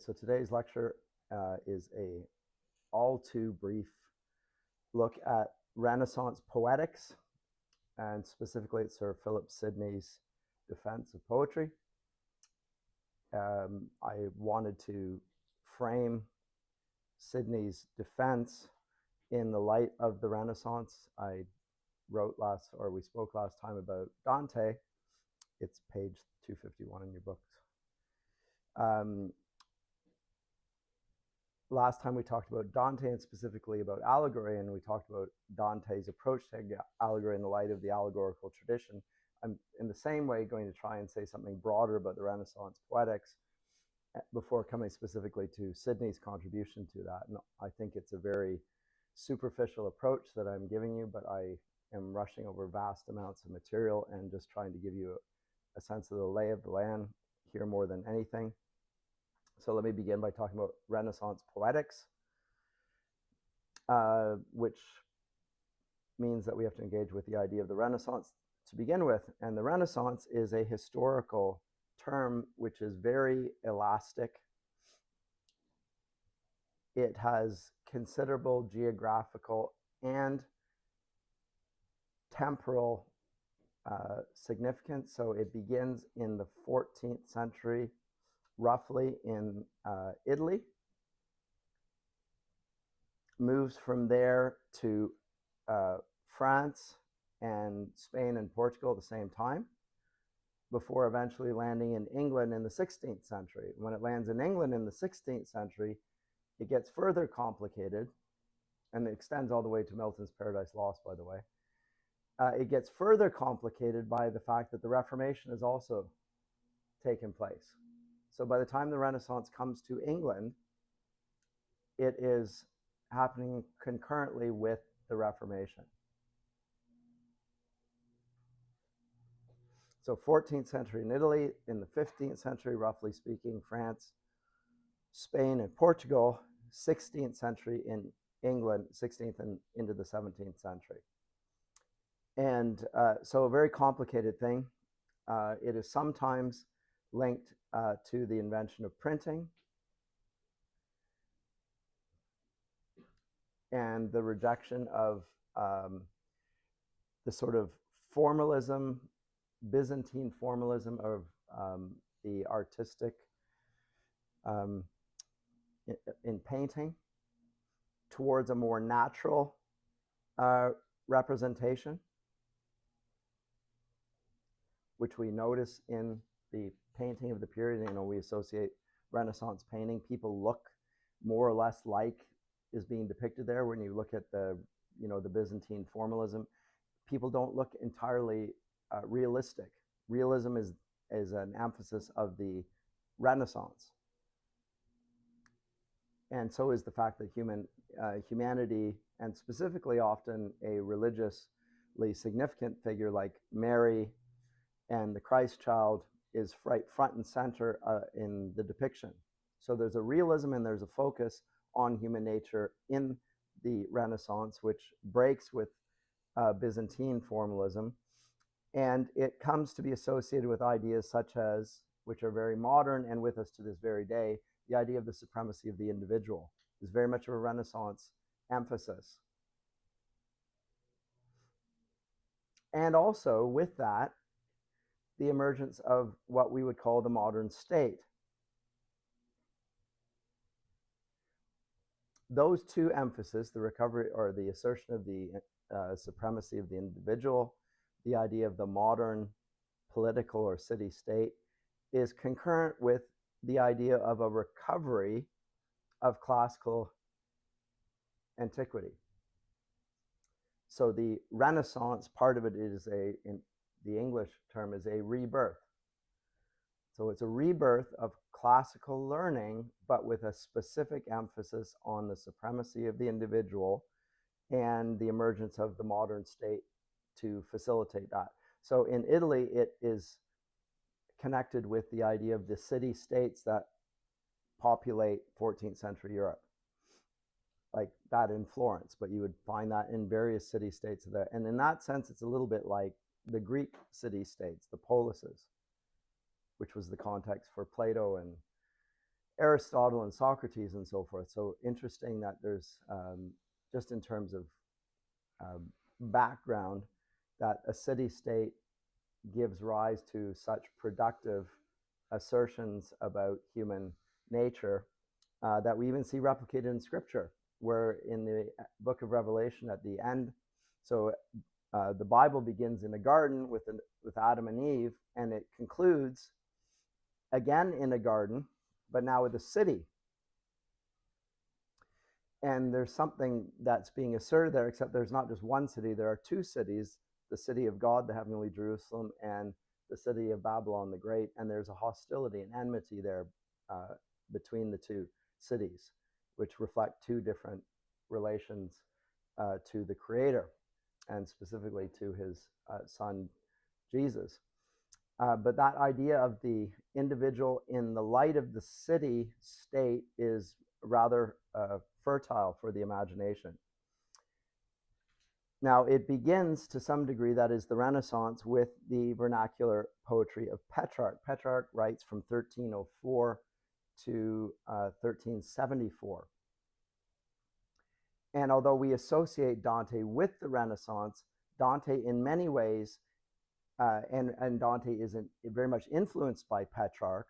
So today's lecture is a all too brief look at Renaissance poetics, and specifically it's Sir Philip Sidney's defense of poetry. I wanted to frame Sidney's defense in the light of the Renaissance. I we spoke last time about Dante. It's page 251 in your books. Last time we talked about Dante and specifically about allegory, and we talked about Dante's approach to allegory in the light of the allegorical tradition. I'm in the same way going to try and say something broader about the Renaissance poetics before coming specifically to Sidney's contribution to that. And I think it's a very superficial approach that I'm giving you, but I am rushing over vast amounts of material and just trying to give you a sense of the lay of the land here more than anything. So let me begin by talking about Renaissance poetics, which means that we have to engage with the idea of the Renaissance to begin with. And the Renaissance is a historical term which is very elastic. It has considerable geographical and temporal significance. So it begins in the 14th century, roughly in Italy, moves from there to France and Spain and Portugal at the same time, before eventually landing in England in the 16th century. When it lands in England in the 16th century, it gets further complicated, and it extends all the way to Milton's Paradise Lost, by the way. It gets further complicated by the fact that the Reformation has also taken place. So by the time the Renaissance comes to England, it is happening concurrently with the Reformation. So 14th century in Italy, in the 15th century, roughly speaking, France, Spain, and Portugal, 16th century in England, 16th and into the 17th century. And so a very complicated thing. It is sometimes linked to the invention of printing and the rejection of the sort of formalism, Byzantine formalism of the artistic in painting towards a more natural representation, which we notice in the painting of the period. You know, we associate Renaissance painting. People look more or less like is being depicted there. When you look at the Byzantine formalism, people don't look entirely realistic. Realism is an emphasis of the Renaissance. And so is the fact that humanity, and specifically often a religiously significant figure like Mary and the Christ child, is front and center in the depiction. So there's a realism and there's a focus on human nature in the Renaissance, which breaks with Byzantine formalism. And it comes to be associated with ideas such as, which are very modern and with us to this very day, the idea of the supremacy of the individual is very much of a Renaissance emphasis. And also with that, the emergence of what we would call the modern state. Those two emphases, the recovery or the assertion of the supremacy of the individual, the idea of the modern political or city state, is concurrent with the idea of a recovery of classical antiquity. So the Renaissance, part of it is in the English term is a rebirth. So it's a rebirth of classical learning, but with a specific emphasis on the supremacy of the individual and the emergence of the modern state to facilitate that. So in Italy, it is connected with the idea of the city-states that populate 14th century Europe, like that in Florence, but you would find that in various city-states there. And in that sense, it's a little bit like the Greek city-states, the polises, which was the context for Plato Aristotle and Socrates and so forth. So interesting that there's, just in terms of background, that a city-state gives rise to such productive assertions about human nature that we even see replicated in Scripture, where in the book of Revelation at the end, so the Bible begins in a garden with Adam and Eve, and it concludes again in a garden, but now with a city. And there's something that's being asserted there, except there's not just one city, there are two cities, the city of God, the heavenly Jerusalem, and the city of Babylon the Great, and there's a hostility and enmity there between the two cities, which reflect two different relations to the Creator, and specifically to his son, Jesus. But that idea of the individual in the light of the city state is rather fertile for the imagination. Now, it begins to some degree, that is the Renaissance, with the vernacular poetry of Petrarch. Petrarch writes from 1304 to 1374. And although we associate Dante with the Renaissance, Dante in many ways, and Dante is very much influenced by Petrarch,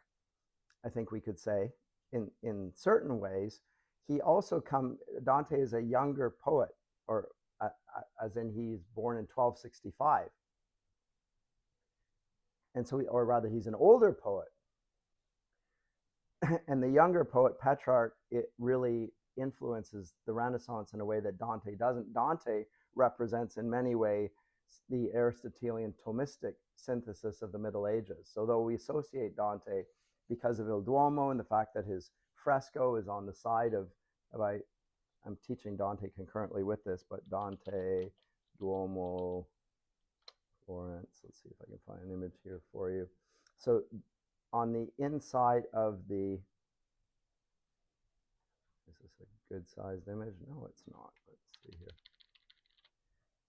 I think we could say, in certain ways. He also Dante is a younger poet, or as in he's born in 1265. And so, or rather, he's an older poet. And the younger poet, Petrarch, it really influences the Renaissance in a way that Dante doesn't. Dante represents in many ways the Aristotelian Thomistic synthesis of the Middle Ages. So though we associate Dante because of Il Duomo and the fact that his fresco is on the side of I'm teaching Dante concurrently with this, but Dante, Duomo, Florence. Let's see if I can find an image here for you. So on the inside of the, is this a good sized image? No, it's not. Let's see here.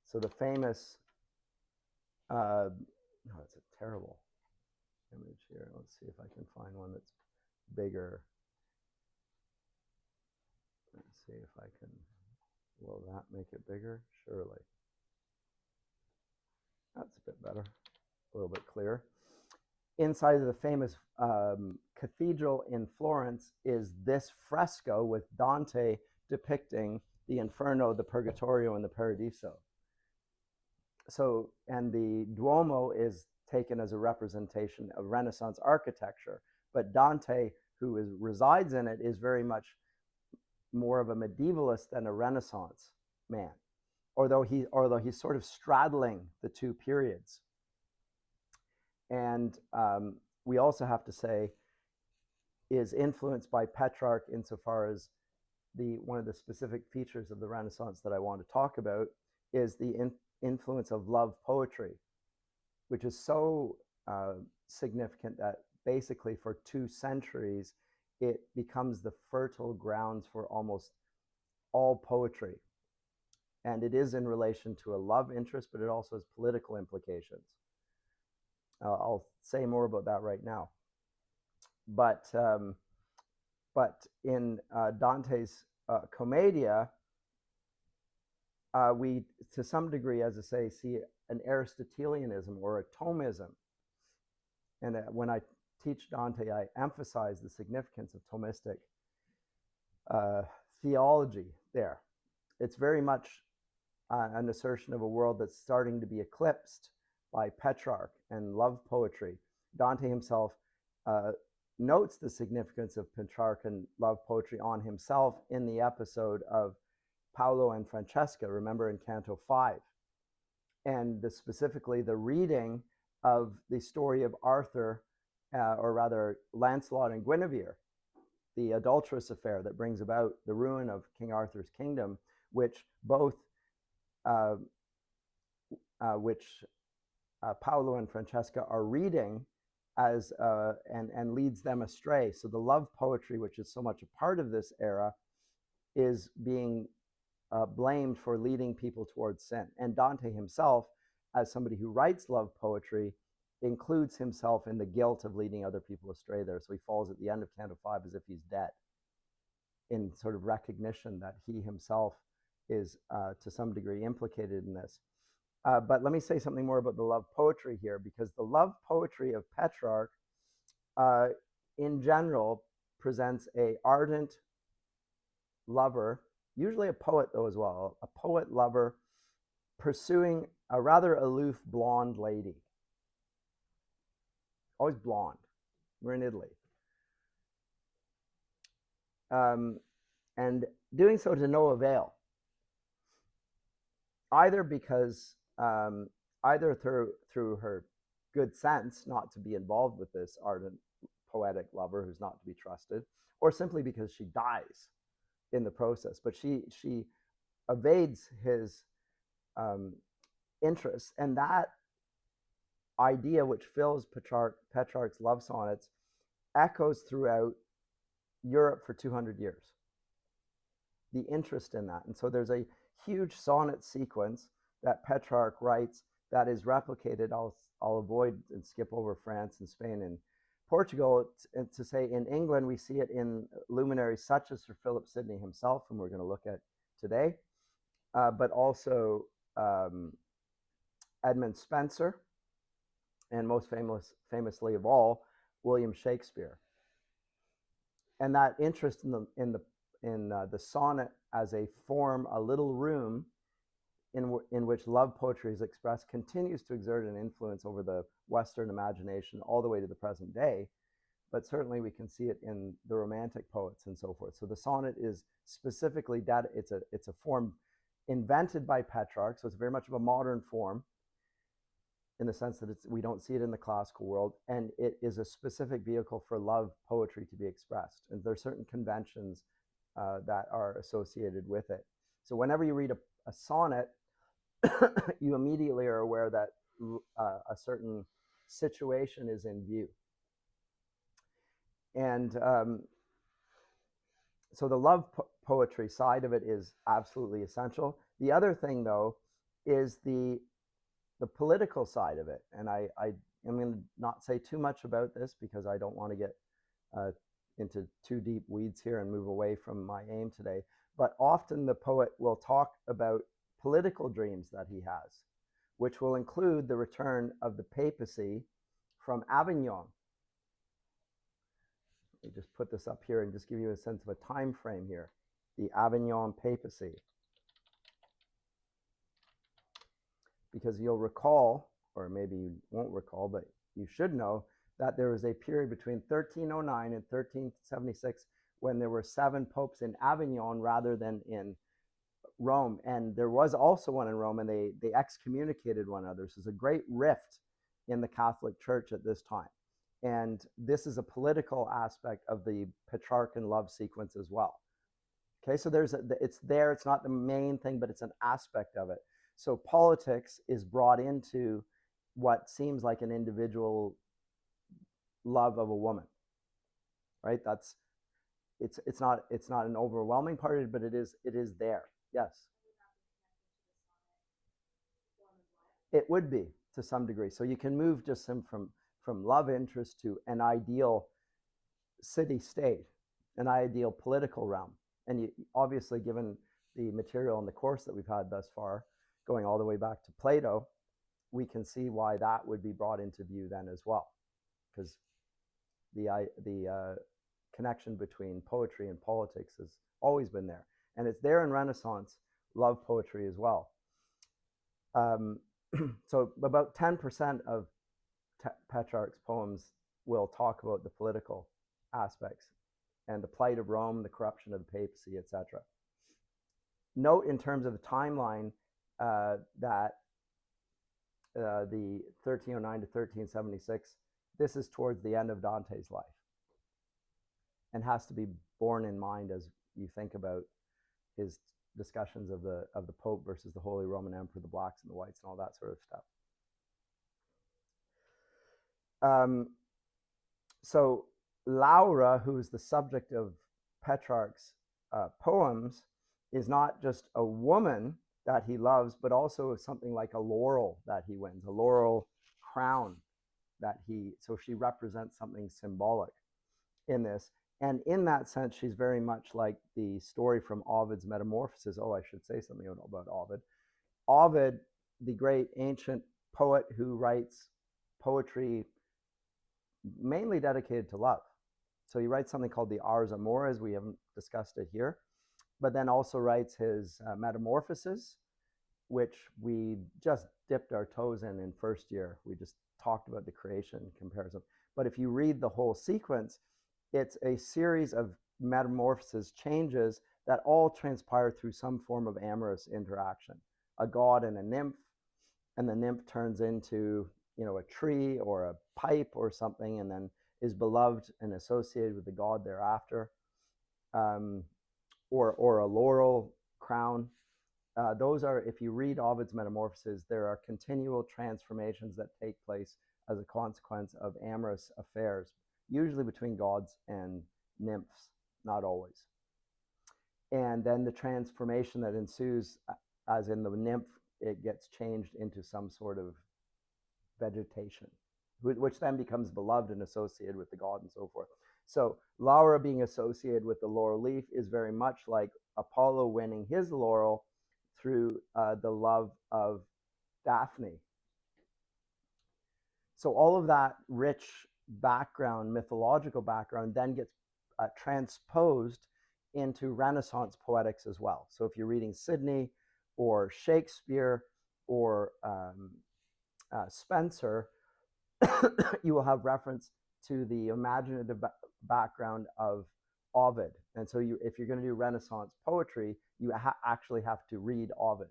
So the famous, no, it's a terrible image here. Let's see if I can find one that's bigger. Let's see if I can, will that make it bigger? Surely. That's a bit better, a little bit clearer. Inside of the famous cathedral in Florence is this fresco with Dante depicting the Inferno, the Purgatorio, and the Paradiso. So, and the Duomo is taken as a representation of Renaissance architecture, but Dante, who resides in it, is very much more of a medievalist than a Renaissance man, although he's sort of straddling the two periods. And we also have to say is influenced by Petrarch insofar as one of the specific features of the Renaissance that I want to talk about is the influence of love poetry, which is so significant that basically for 2 centuries it becomes the fertile grounds for almost all poetry. And it is in relation to a love interest, but it also has political implications. I'll say more about that right now. But in Dante's Commedia, we, to some degree, as I say, see an Aristotelianism or a Thomism. And when I teach Dante, I emphasize the significance of Thomistic theology there. It's very much an assertion of a world that's starting to be eclipsed by Petrarch and love poetry. Dante himself notes the significance of Petrarch and love poetry on himself in the episode of Paolo and Francesca, remember, in Canto 5. And specifically the reading of the story of Arthur, or rather Lancelot and Guinevere, the adulterous affair that brings about the ruin of King Arthur's kingdom, which both Paolo and Francesca are reading as and leads them astray. So the love poetry, which is so much a part of this era, is being blamed for leading people towards sin. And Dante himself, as somebody who writes love poetry, includes himself in the guilt of leading other people astray there. So he falls at the end of Canto 5 as if he's dead, in sort of recognition that he himself is to some degree implicated in this. But let me say something more about the love poetry here, because the love poetry of Petrarch in general presents a ardent lover, usually a poet though as well, a poet lover pursuing a rather aloof blonde lady. Always blonde. We're in Italy. And doing so to no avail. Either because, either through her good sense not to be involved with this ardent poetic lover who's not to be trusted, or simply because she dies in the process. But she evades his interests, and that idea, which fills Petrarch's love sonnets, echoes throughout Europe for 200 years. The interest in that. And so there's a huge sonnet sequence that Petrarch writes that is replicated. I'll avoid and skip over France and Spain and Portugal to say in England we see it in luminaries such as Sir Philip Sidney himself, whom we're going to look at today, but also Edmund Spenser, and most famously of all, William Shakespeare. And that interest in the sonnet as a form, a little room in which love poetry is expressed, continues to exert an influence over the Western imagination all the way to the present day. But certainly we can see it in the Romantic poets and so forth. So the sonnet is specifically it's a form invented by Petrarch, so it's very much of a modern form in the sense that we don't see it in the classical world, and it is a specific vehicle for love poetry to be expressed. And there are certain conventions that are associated with it. So whenever you read a sonnet, you immediately are aware that a certain situation is in view. And so the love poetry side of it is absolutely essential. The other thing, though, is the political side of it. And I am going to not say too much about this because I don't want to get into too deep weeds here and move away from my aim today. But often the poet will talk about political dreams that he has, which will include the return of the papacy from Avignon. Let me just put this up here and just give you a sense of a time frame here. The Avignon papacy. Because you'll recall, or maybe you won't recall, but you should know that there was a period between 1309 and 1376 when there were 7 popes in Avignon rather than in Rome. And there was also one in Rome, and they excommunicated one another. So there's a great rift in the Catholic Church at this time. And this is a political aspect of the Petrarchan love sequence as well. Okay, so it's there, it's not the main thing, but it's an aspect of it. So politics is brought into what seems like an individual love of a woman, right? It's not an overwhelming part of it, but it is there. Yes. It would be to some degree. So you can move just from love interest to an ideal city state, an ideal political realm. And obviously, given the material and the course that we've had thus far, going all the way back to Plato, we can see why that would be brought into view then as well, because the connection between poetry and politics has always been there, and it's there in Renaissance love poetry as well. So about 10% of Petrarch's poems will talk about the political aspects and the plight of Rome, the corruption of the papacy, etc. Note in terms of the timeline that the 1309 to 1376, this is towards the end of Dante's life, and has to be borne in mind as you think about his discussions of the Pope versus the Holy Roman Emperor, the blacks and the whites, and all that sort of stuff. So Laura, who is the subject of Petrarch's poems, is not just a woman that he loves, but also something like a laurel that he wins, a laurel crown so she represents something symbolic in this. And in that sense, she's very much like the story from Ovid's Metamorphoses. Oh, I should say something about Ovid. Ovid, the great ancient poet who writes poetry mainly dedicated to love. So he writes something called the Ars Amores. We haven't discussed it here, but then also writes his Metamorphoses, which we just dipped our toes in first year. We just talked about the creation comparison. But if you read the whole sequence, it's a series of metamorphoses, changes that all transpire through some form of amorous interaction. A god and a nymph, and the nymph turns into, a tree or a pipe or something, and then is beloved and associated with the god thereafter, or a laurel crown. Those are, if you read Ovid's Metamorphoses, there are continual transformations that take place as a consequence of amorous affairs, usually between gods and nymphs, not always. And then the transformation that ensues, as in the nymph, it gets changed into some sort of vegetation, which then becomes beloved and associated with the god and so forth. So Laura being associated with the laurel leaf is very much like Apollo winning his laurel through the love of Daphne. So all of that rich background, mythological background, then gets transposed into Renaissance poetics as well. So if you're reading Sidney or Shakespeare or Spenser, you will have reference to the imaginative background of Ovid. And so if you're going to do Renaissance poetry, you actually have to read Ovid.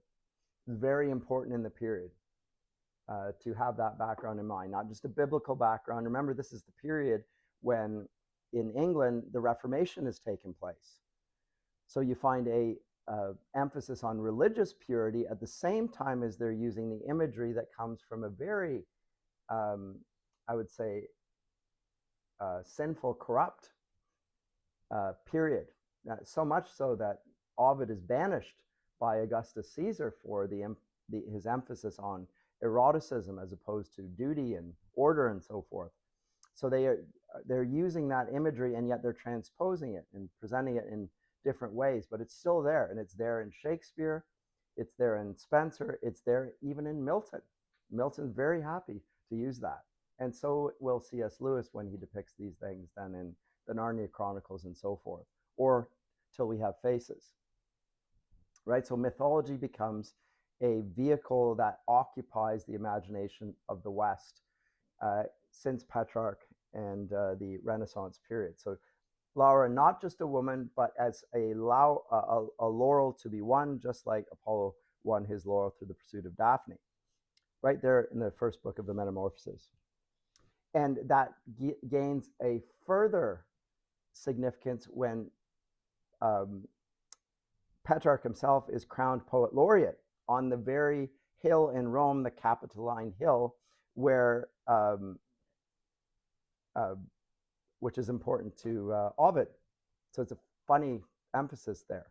It's very important in the period to have that background in mind, not just a biblical background. Remember, this is the period when in England the Reformation has taken place. So you find a emphasis on religious purity at the same time as they're using the imagery that comes from a very, I would say, sinful, corrupt period. So much so that Ovid is banished by Augustus Caesar for his emphasis on eroticism as opposed to duty and order and so forth. So they're using that imagery, and yet they're transposing it and presenting it in different ways, but it's still there, and it's there in Shakespeare, it's there in Spenser, it's there even in Milton. Milton's very happy to use that, and so will C.S. Lewis when he depicts these things then in the Narnia Chronicles and so forth, or Till We Have Faces, right? So mythology becomes a vehicle that occupies the imagination of the West since Petrarch and the Renaissance period. So Laura, not just a woman, but as a laurel to be won, just like Apollo won his laurel through the pursuit of Daphne, right there in the first book of the Metamorphoses. And that gains a further significance when Petrarch himself is crowned poet laureate on the very hill in Rome, the Capitoline Hill, where which is important to Ovid. So it's a funny emphasis there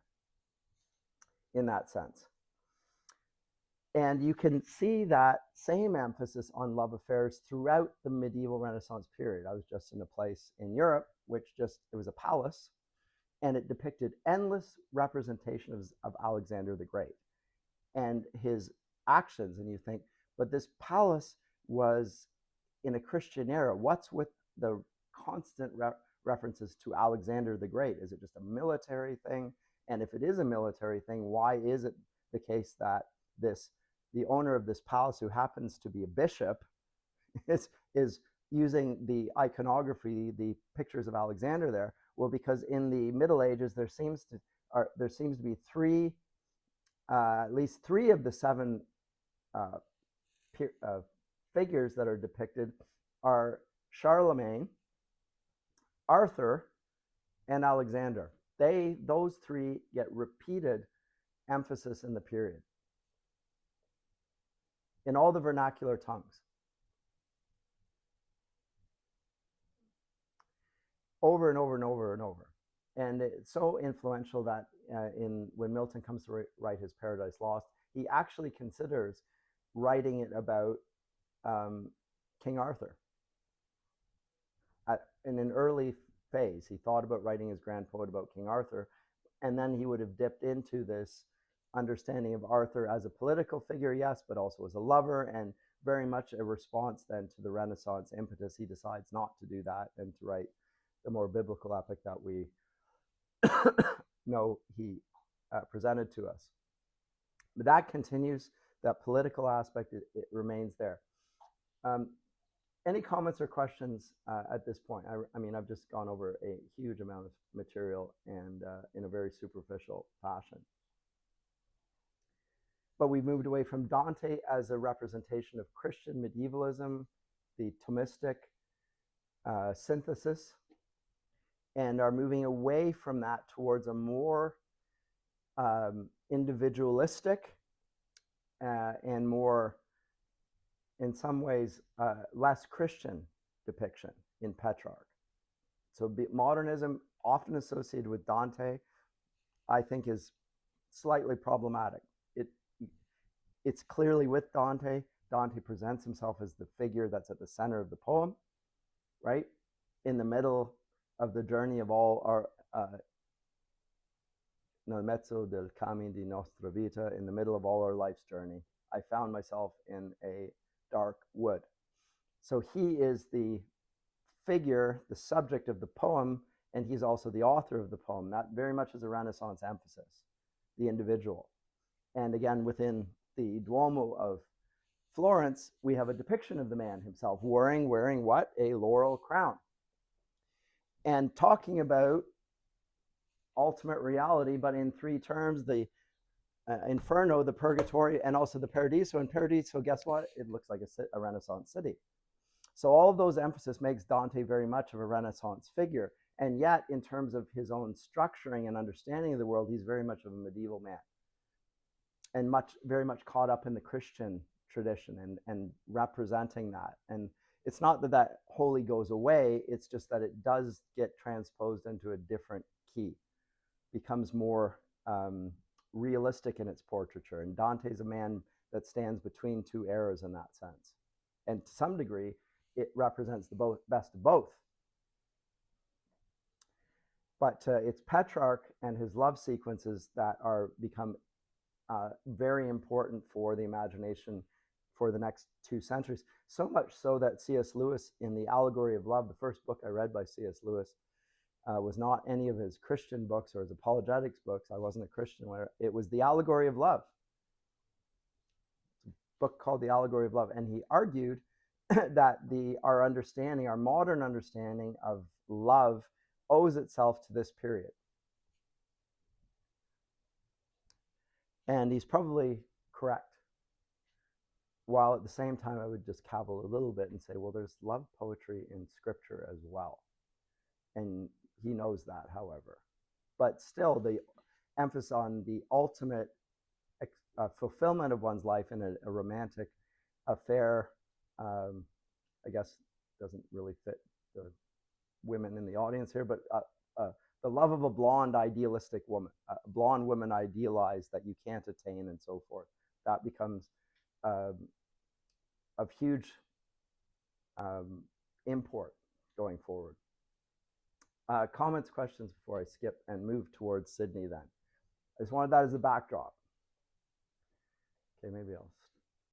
in that sense. And you can see that same emphasis on love affairs throughout the medieval Renaissance period. I was just in a place in Europe, it was a palace, and it depicted endless representations of Alexander the Great and his actions. And you think, but this palace was in a Christian era. What's with the constant references to Alexander the Great? Is it just a military thing? And if it is a military thing, why is it the case that the owner of this palace, who happens to be a bishop, is using the iconography, the pictures of Alexander there? Well, because in the Middle Ages there seems to be at least three of the seven figures that are depicted are Charlemagne, Arthur, and Alexander. Those three get repeated emphasis in the period in all the vernacular tongues, over and over and over and over. And it's so influential that when Milton comes to write his Paradise Lost, he actually considers writing it about King Arthur. in an early phase. He thought about writing his grand poet about King Arthur, and then he would have dipped into this understanding of Arthur as a political figure, yes, but also as a lover, and very much a response then to the Renaissance impetus. He decides not to do that and to write the more biblical epic that we know he presented to us. But that continues, that political aspect, it remains there. Any comments or questions at this point? I mean, I've just gone over a huge amount of material and in a very superficial fashion. But we've moved away from Dante as a representation of Christian medievalism, the Thomistic synthesis, and are moving away from that towards a more individualistic and more, in some ways, less Christian depiction in Petrarch. So modernism, often associated with Dante, I think is slightly problematic. It's clearly with Dante. Dante presents himself as the figure that's at the center of the poem, right? In the middle of the journey of all our nel mezzo del cammin di nostra vita, in the middle of all our life's journey, I found myself in a dark wood. So he is the figure, the subject of the poem, and he's also the author of the poem. That very much is a Renaissance emphasis, the individual. And again, within the Duomo of Florence, we have a depiction of the man himself wearing what? A laurel crown. And talking about ultimate reality, but in three terms: the Inferno, the Purgatory, and also the Paradiso. And Paradiso, guess what? It looks like a Renaissance city. So all of those emphasis makes Dante very much of a Renaissance figure. And yet, in terms of his own structuring and understanding of the world, he's very much of a medieval man, and very much caught up in the Christian tradition and representing that. And it's not that that wholly goes away, it's just that it does get transposed into a different key, becomes more realistic in its portraiture. And Dante's a man that stands between two eras in that sense. And to some degree, it represents the best of both. But it's Petrarch and his love sequences that are become very important for the imagination for the next 2 centuries. So much so that C.S. Lewis, in The Allegory of Love, the first book I read by C.S. Lewis, was not any of his Christian books or his apologetics books. I wasn't a Christian. It was The Allegory of Love. It's a book called The Allegory of Love. And he argued that our modern understanding of love owes itself to this period. And he's probably correct. While at the same time, I would just cavil a little bit and say, well, there's love poetry in scripture as well. And he knows that, however. But still, the emphasis on the ultimate fulfillment of one's life in a romantic affair, I guess doesn't really fit the women in the audience here, but the love of a blonde, idealistic woman, a blonde woman idealized that you can't attain and so forth. That becomes of huge import going forward. Comments, questions before I skip and move towards Sydney then? I just wanted that as a backdrop. Okay, maybe I'll